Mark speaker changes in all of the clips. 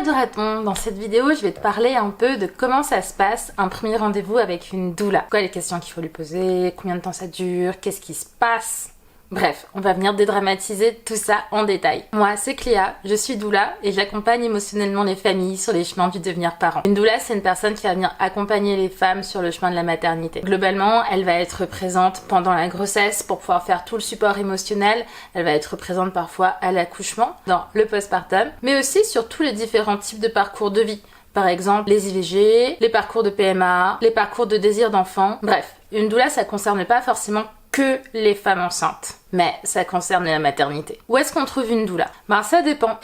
Speaker 1: adoraton, dans cette vidéo je vais te parler un peu de comment ça se passe un premier rendez-vous avec une doula. Quoi les questions qu'il faut lui poser, combien de temps ça dure, qu'est-ce qui se passe. Bref, on va venir dédramatiser tout ça en détail. Moi, c'est Cléa, je suis doula et j'accompagne émotionnellement les familles sur les chemins du devenir parent. Une doula, c'est une personne qui va venir accompagner les femmes sur le chemin de la maternité. Globalement, elle va être présente pendant la grossesse pour pouvoir faire tout le support émotionnel. Elle va être présente parfois à l'accouchement, dans le postpartum, mais aussi sur tous les différents types de parcours de vie. Par exemple, les IVG, les parcours de PMA, les parcours de désir d'enfant. Bref, une doula, ça concerne pas forcément que les femmes enceintes, mais ça concerne la maternité. Où est-ce qu'on trouve une doula? Ben ça dépend.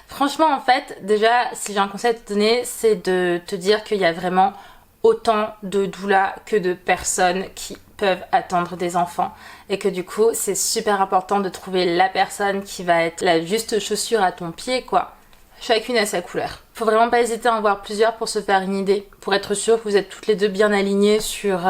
Speaker 1: Franchement, en fait, déjà, si j'ai un conseil à te donner, c'est de te dire qu'il y a vraiment autant de doulas que de personnes qui peuvent attendre des enfants et que du coup, c'est super important de trouver la personne qui va être la juste chaussure à ton pied, quoi. Chacune a sa couleur. Faut vraiment pas hésiter à en voir plusieurs pour se faire une idée, pour être sûr que vous êtes toutes les deux bien alignées sur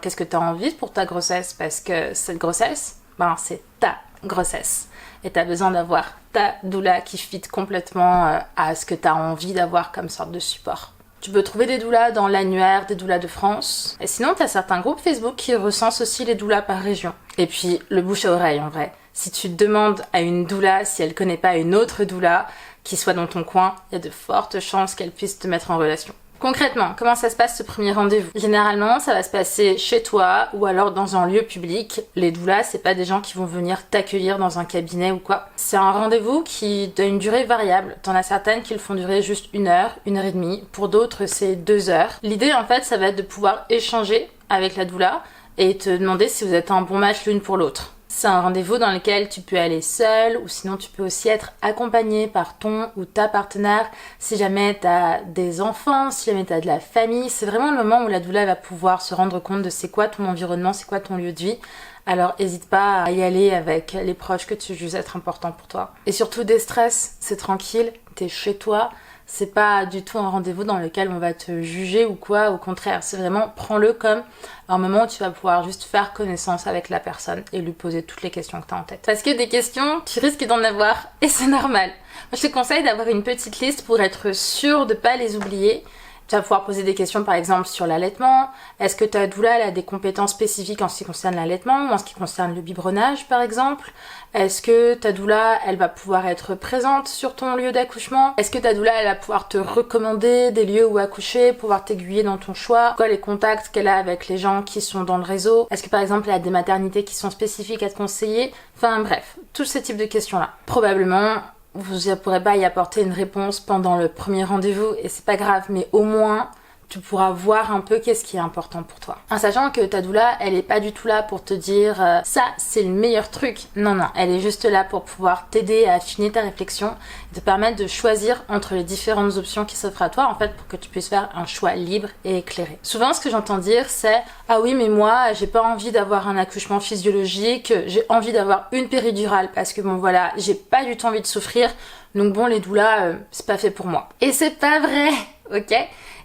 Speaker 1: qu'est-ce que tu as envie pour ta grossesse, parce que cette grossesse, c'est ta grossesse. Et tu as besoin d'avoir ta doula qui fit complètement à ce que tu as envie d'avoir comme sorte de support. Tu peux trouver des doulas dans l'annuaire des doulas de France. Et sinon, tu as certains groupes Facebook qui recensent aussi les doulas par région. Et puis, le bouche à oreille en vrai. Si tu demandes à une doula si elle connaît pas une autre doula qui soit dans ton coin, il y a de fortes chances qu'elle puisse te mettre en relation. Concrètement, comment ça se passe ce premier rendez-vous? Généralement, ça va se passer chez toi ou alors dans un lieu public. Les doulas, c'est pas des gens qui vont venir t'accueillir dans un cabinet ou quoi. C'est un rendez-vous qui a une durée variable. T'en as certaines qui le font durer juste 1 heure, 1h30. Pour d'autres, c'est 2 heures. L'idée, en fait, ça va être de pouvoir échanger avec la doula et te demander si vous êtes un bon match l'une pour l'autre. C'est un rendez-vous dans lequel tu peux aller seul ou sinon tu peux aussi être accompagné par ton ou ta partenaire si jamais tu as des enfants, si jamais tu as de la famille. C'est vraiment le moment où la doula va pouvoir se rendre compte de c'est quoi ton environnement, c'est quoi ton lieu de vie. Alors n'hésite pas à y aller avec les proches que tu juges être importants pour toi. Et surtout déstresse, c'est tranquille, t'es chez toi. C'est pas du tout un rendez-vous dans lequel on va te juger ou quoi, au contraire, c'est vraiment prends-le comme un moment où tu vas pouvoir juste faire connaissance avec la personne et lui poser toutes les questions que tu as en tête. Parce que des questions, tu risques d'en avoir et c'est normal. Moi, je te conseille d'avoir une petite liste pour être sûr de pas les oublier. Tu vas pouvoir poser des questions par exemple sur l'allaitement. Est-ce que ta doula elle a des compétences spécifiques en ce qui concerne l'allaitement ou en ce qui concerne le biberonnage par exemple? Est-ce que ta doula elle va pouvoir être présente sur ton lieu d'accouchement? Est-ce que ta doula elle va pouvoir te recommander des lieux où accoucher, pouvoir t'aiguiller dans ton choix? Quoi les contacts qu'elle a avec les gens qui sont dans le réseau? Est-ce que par exemple elle a des maternités qui sont spécifiques à te conseiller? Enfin bref, tous ces types de questions là. Probablement vous ne pourrez pas y apporter une réponse pendant le premier rendez-vous et c'est pas grave, mais au moins tu pourras voir un peu qu'est-ce qui est important pour toi. En sachant que ta doula, elle est pas du tout là pour te dire ça c'est le meilleur truc. Non, elle est juste là pour pouvoir t'aider à affiner ta réflexion et te permettre de choisir entre les différentes options qui s'offrent à toi en fait pour que tu puisses faire un choix libre et éclairé. Souvent ce que j'entends dire c'est ah oui mais moi j'ai pas envie d'avoir un accouchement physiologique, j'ai envie d'avoir une péridurale parce que bon voilà, j'ai pas du tout envie de souffrir. Donc bon les doulas c'est pas fait pour moi. Et c'est pas vrai, ok?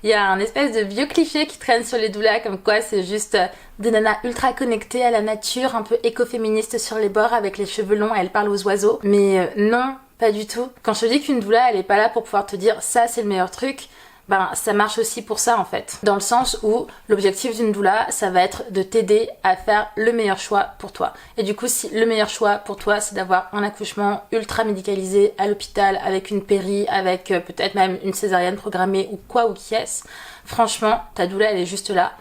Speaker 1: Il y a un espèce de vieux cliché qui traîne sur les doulas comme quoi c'est juste des nanas ultra connectées à la nature, un peu écoféministes sur les bords avec les cheveux longs et elles parlent aux oiseaux. Mais non, pas du tout. Quand je te dis qu'une doula elle est pas là pour pouvoir te dire ça c'est le meilleur truc, ça marche aussi pour ça en fait. Dans le sens où l'objectif d'une doula, ça va être de t'aider à faire le meilleur choix pour toi. Et du coup, si le meilleur choix pour toi, c'est d'avoir un accouchement ultra médicalisé à l'hôpital, avec une péri, avec peut-être même une césarienne programmée ou quoi ou qui est-ce, franchement, ta doula, elle est juste là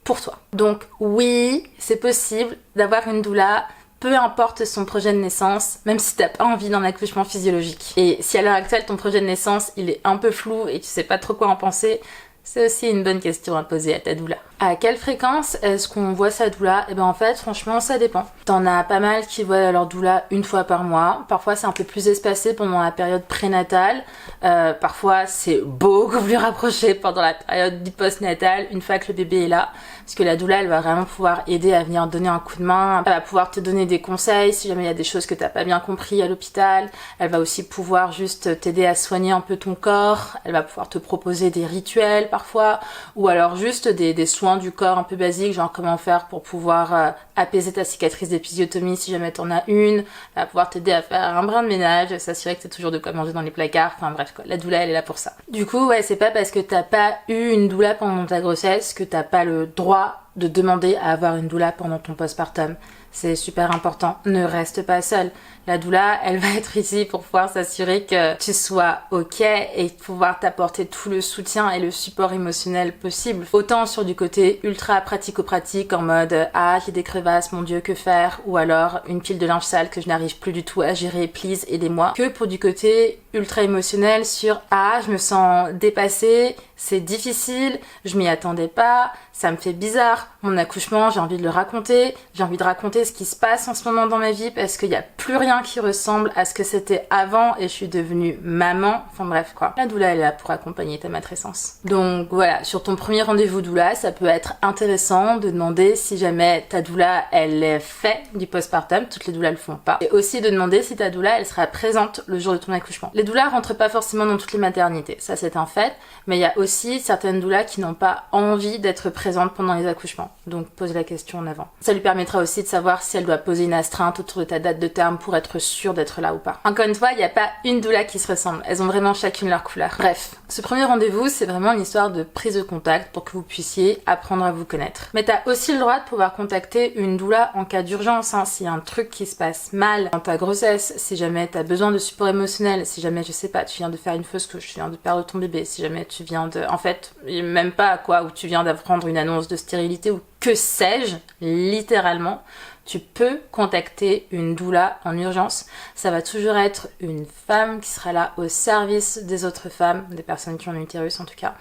Speaker 1: pour toi. Donc oui, c'est possible d'avoir une doula, peu importe son projet de naissance, même si t'as pas envie d'un accouchement physiologique. Et si à l'heure actuelle ton projet de naissance il est un peu flou et tu sais pas trop quoi en penser, c'est aussi une bonne question à poser à ta doula. À quelle fréquence est-ce qu'on voit sa doula? Et en fait franchement ça dépend. T'en as pas mal qui voient leur doula 1 fois par mois. Parfois c'est un peu plus espacé pendant la période prénatale. Parfois c'est beaucoup plus rapproché pendant la période du postnatal, une fois que le bébé est là. Parce que la doula elle va vraiment pouvoir aider à venir donner un coup de main. Elle va pouvoir te donner des conseils si jamais il y a des choses que t'as pas bien compris à l'hôpital. Elle va aussi pouvoir juste t'aider à soigner un peu ton corps. Elle va pouvoir te proposer des rituels parfois. Ou alors juste des soins du corps un peu basiques, genre comment faire pour pouvoir apaiser ta cicatrice d'épisiotomie si jamais t'en as une. Elle va pouvoir t'aider à faire un brin de ménage, s'assurer que t'as toujours de quoi manger dans les placards. Enfin bref. bref quoi, la doula elle est là pour ça. Du coup ouais, c'est pas parce que t'as pas eu une doula pendant ta grossesse que t'as pas le droit de demander à avoir une doula pendant ton postpartum. C'est super important, ne reste pas seule. La doula, elle va être ici pour pouvoir s'assurer que tu sois ok et pouvoir t'apporter tout le soutien et le support émotionnel possible. Autant sur du côté ultra pratico-pratique en mode ah j'ai des crevasses, mon dieu que faire, ou alors une pile de linge sale que je n'arrive plus du tout à gérer, please aidez-moi, que pour du côté ultra émotionnel sur ah je me sens dépassée, c'est difficile, je m'y attendais pas, ça me fait bizarre, mon accouchement j'ai envie de le raconter, j'ai envie de raconter ce qui se passe en ce moment dans ma vie parce qu'il n'y a plus rien qui ressemble à ce que c'était avant et je suis devenue maman, enfin bref quoi. La doula elle est là pour accompagner ta matrescence. Donc voilà, sur ton premier rendez-vous doula, ça peut être intéressant de demander si jamais ta doula elle fait du postpartum, toutes les doulas le font pas, et aussi de demander si ta doula elle sera présente le jour de ton accouchement. Les doulas rentrent pas forcément dans toutes les maternités, ça c'est un fait, mais il y a aussi certaines doulas qui n'ont pas envie d'être présentes pendant les accouchements, donc pose la question en avant. Ça lui permettra aussi de savoir si elle doit poser une astreinte autour de ta date de terme pour être sûre d'être là ou pas. Encore une fois, il n'y a pas une doula qui se ressemble, elles ont vraiment chacune leur couleur. Bref, ce premier rendez-vous, c'est vraiment une histoire de prise de contact pour que vous puissiez apprendre à vous connaître. Mais t'as aussi le droit de pouvoir contacter une doula en cas d'urgence, hein, s'il y a un truc qui se passe mal dans ta grossesse, si jamais t'as besoin de support émotionnel, si jamais, je sais pas, tu viens de faire une fausse couche, tu viens de perdre ton bébé, si jamais tu viens de... En fait, même pas quoi, ou tu viens d'apprendre une annonce de stérilité ou que sais-je, littéralement, tu peux contacter une doula en urgence. Ça va toujours être une femme qui sera là au service des autres femmes, des personnes qui ont l'utérus en tout cas,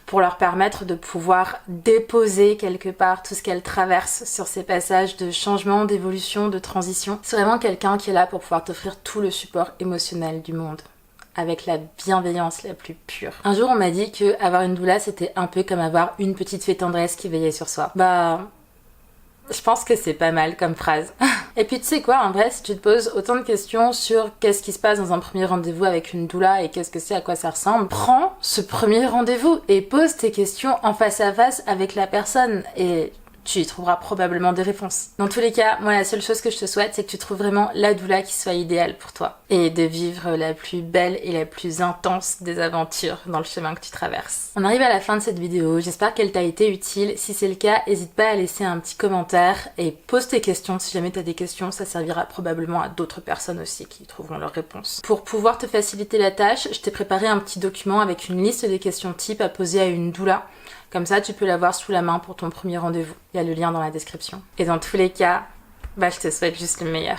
Speaker 1: pour leur permettre de pouvoir déposer quelque part tout ce qu'elles traversent sur ces passages de changement, d'évolution, de transition. C'est vraiment quelqu'un qui est là pour pouvoir t'offrir tout le support émotionnel du monde, avec la bienveillance la plus pure. Un jour on m'a dit que avoir une doula c'était un peu comme avoir une petite fée tendresse qui veillait sur soi. Bah... je pense que c'est pas mal comme phrase. Et puis tu sais quoi, en vrai, si tu te poses autant de questions sur qu'est-ce qui se passe dans un premier rendez-vous avec une doula et qu'est-ce que c'est, à quoi ça ressemble, prends ce premier rendez-vous et pose tes questions en face à face avec la personne et tu y trouveras probablement des réponses. Dans tous les cas, moi la seule chose que je te souhaite, c'est que tu trouves vraiment la doula qui soit idéale pour toi et de vivre la plus belle et la plus intense des aventures dans le chemin que tu traverses. On arrive à la fin de cette vidéo, j'espère qu'elle t'a été utile. Si c'est le cas, n'hésite pas à laisser un petit commentaire et pose tes questions. Si jamais t'as des questions, ça servira probablement à d'autres personnes aussi qui trouveront leurs réponses. Pour pouvoir te faciliter la tâche, je t'ai préparé un petit document avec une liste des questions types à poser à une doula. Comme ça, tu peux l'avoir sous la main pour ton premier rendez-vous. Il y a le lien dans la description. Et dans tous les cas, je te souhaite juste le meilleur.